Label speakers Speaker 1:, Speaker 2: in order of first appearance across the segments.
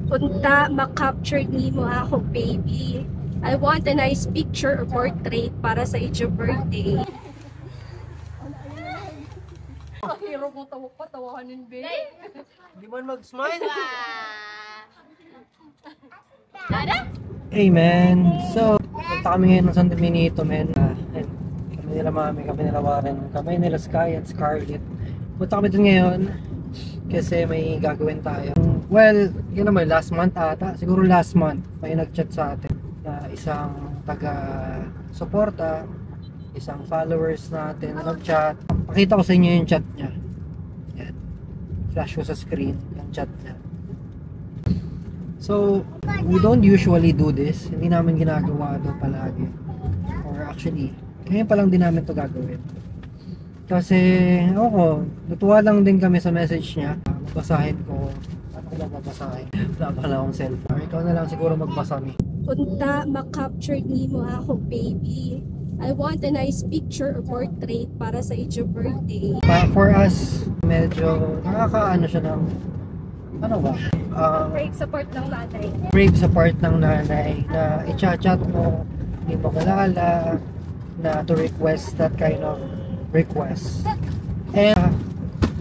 Speaker 1: Unta makapture nimo ako, baby. I want a nice picture or portrait para sa iyong birthday.
Speaker 2: Hero mo tawag pa, tawahanin, babe.
Speaker 3: Hindi man mag-smile.
Speaker 4: Hey man, so punta kami ngayon ng San Dominito, man. Kami nila Mami, kami nila Warren, kami nila Sky at Scarlett. Punta kami dun ngayon kasi may gagawin tayo. Well, yun naman, last month ata, siguro last month may nag-chat sa atin na isang taga-suporta, isang followers natin na nag-chat. Pakita ko sa inyo yung chat niya. Yan. Flash ko sa screen yung chat niya. So, we don't usually do this. Hindi namin ginagawa ito palagi. Or actually, ngayon pa lang din namin ito gagawin. Kasi, natuwa lang din kami sa message niya. Babasahin ko. Ano ko lang babasahin? Wala pa lang akong cellphone. Ikaw na lang siguro magbasa mi.
Speaker 1: Unta makapture nimo ako, baby. I want a nice picture or portrait para sa iyong birthday.
Speaker 4: For us, medyo nakakaano siya ng
Speaker 1: Brave support ng nanay.
Speaker 4: brave sa part ng nanay na i-chat mo, hindi mo kilala, na to request that kind of request. And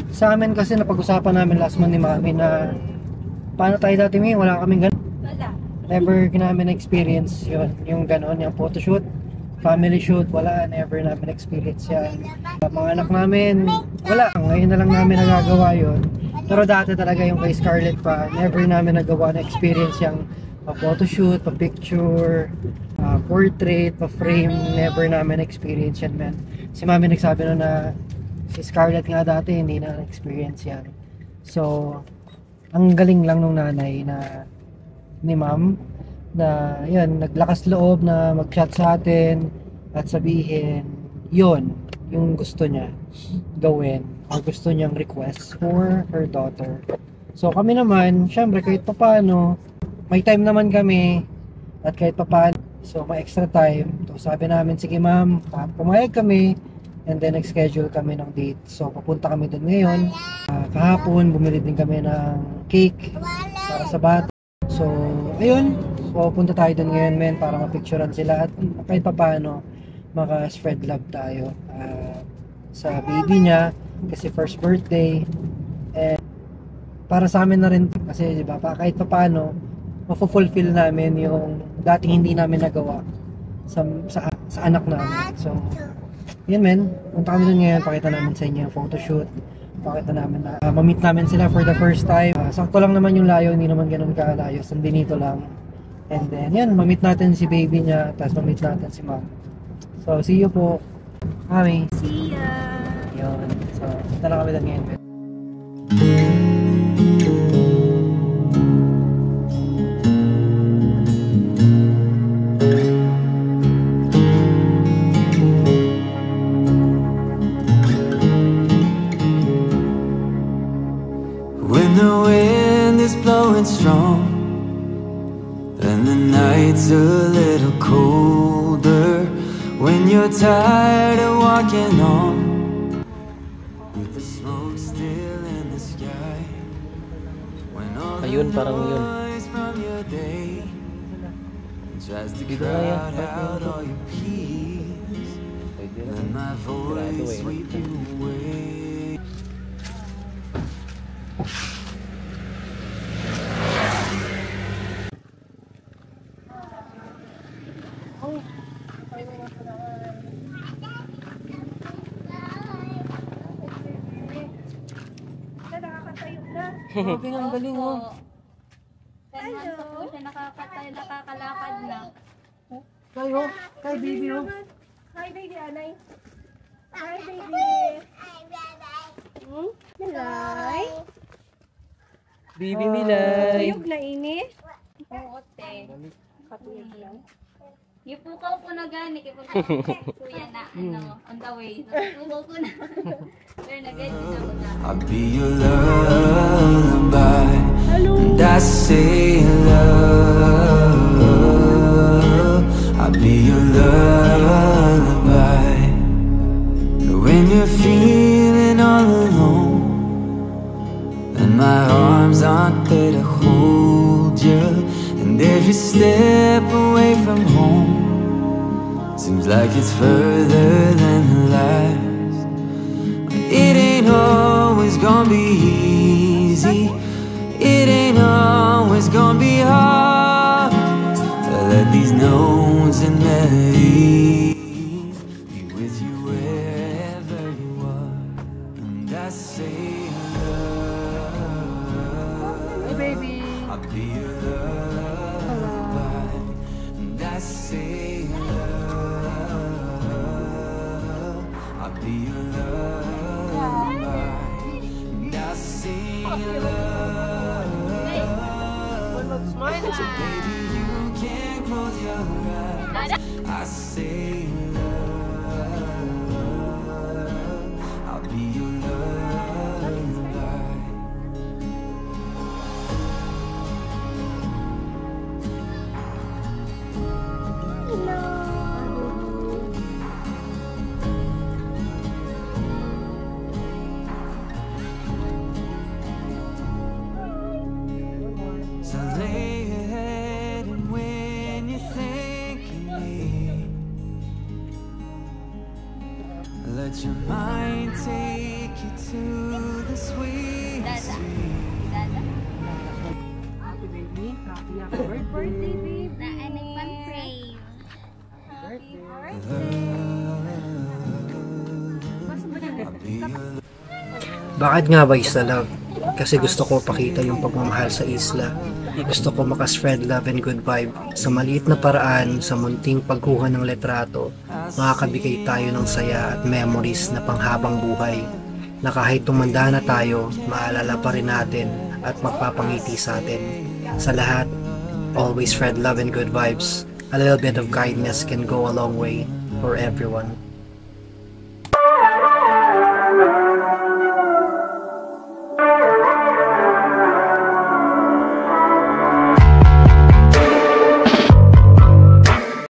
Speaker 4: sa amin kasi napag-usapan namin last month ni Mami na paano tayo dati wala kaming ganun.
Speaker 1: Wala.
Speaker 4: Never namin experience yun, yung ganon, yung photoshoot, family shoot, wala, never namin experience yan. Mga anak namin, wala, ngayon na lang namin nagagawa yun. Pero dati talaga yung kay Scarlett pa, never namin nagawa na experience yung pa-photoshoot, pa-picture, portrait, pa-frame, never namin experience yan, man. Si Mami nagsabi na si Scarlett nga dati, hindi na experience yan. So, ang galing lang nung nanay na ni Ma'am, na yun, naglakas loob na mag-chat sa atin at sabihin, yun, yung gusto niya gawin. Ang gusto niyang request for her daughter. So kami naman, syempre kahit papaano, may time naman kami at kahit papaano, so may extra time. So sabi namin, sige ma'am, pumayag kami and then nag-schedule kami ng date. So papunta kami dun ngayon. Kahapon, bumili din kami ng cake para sa bata. So ayun, so punta tayo dun ngayon men para mapicturean sila at kahit papaano maka-spread love tayo sa baby niya kasi first birthday, and para sa amin na rin kasi diba, kahit pa paano mafulfill namin yung dating hindi namin nagawa sa anak namin. So yun men, punta kami dun ngayon, pakita namin sa inyo yung photoshoot, pakita namin na ma-meet namin sila for the first time. Sakto lang naman yung layo, hindi naman ganun kalayo, San Benito lang, and then yun, ma-meet natin si baby niya, tapos ma-meet natin si ma'am. So see you po Mami.
Speaker 1: See ya!
Speaker 4: Yun. So, punta na kami doon ngayon.
Speaker 5: When the wind is blowing strong and the night's a little colder, when you're tired of walking on with the smoke still in the sky, when all the noise from your day tries to crowd out all your peace, let my voice sweep you away.
Speaker 4: Grabe nga, ang galing mo.
Speaker 2: 10 months na po siya nakakalakad na.
Speaker 4: Kayo, kay baby oh.
Speaker 1: Hi baby, anay. Hi baby. Milay.
Speaker 4: Baby Milay.
Speaker 1: Tuyog na ini.
Speaker 2: Oo, te.
Speaker 1: Katuyog lang.
Speaker 2: Ipukaw po na gani, kuya na, on the way. Ipukaw ko na. Pero nag-edit ako na.
Speaker 5: I'll be your lullaby, and I say love. I'll be your lullaby. When you're feeling all alone and my arms aren't there to hold you, every step away from home seems like it's further than the last. But it ain't always gonna be easy. It ain't always gonna be hard. Let these notes and melodies be with you wherever you are. And I say love,
Speaker 4: Baby!
Speaker 5: I'll be your lullaby. And I say love, I'll be your lullaby. And I say love, so baby you can close your eyes. I say love, I'll be your lullaby. So lay your head and when you think of me, let your mind take you to the sweet
Speaker 2: Dada.
Speaker 5: street.
Speaker 2: Dada.
Speaker 4: Happy baby, happy birthday baby.
Speaker 2: Na ano man frame. Happy
Speaker 5: I'll be your
Speaker 4: Bakit nga ba Isla Love? Kasi gusto ko pakita yung pagmamahal sa isla. Gusto ko makaspread love and good vibe. Sa maliit na paraan, sa munting pagkuha ng letrato, makakabigay tayo ng saya at memories na panghabang buhay. Na kahit tumanda na tayo, maalala pa rin natin at magpapangiti sa atin. Sa lahat, always spread love and good vibes. A little bit of kindness can go a long way for everyone.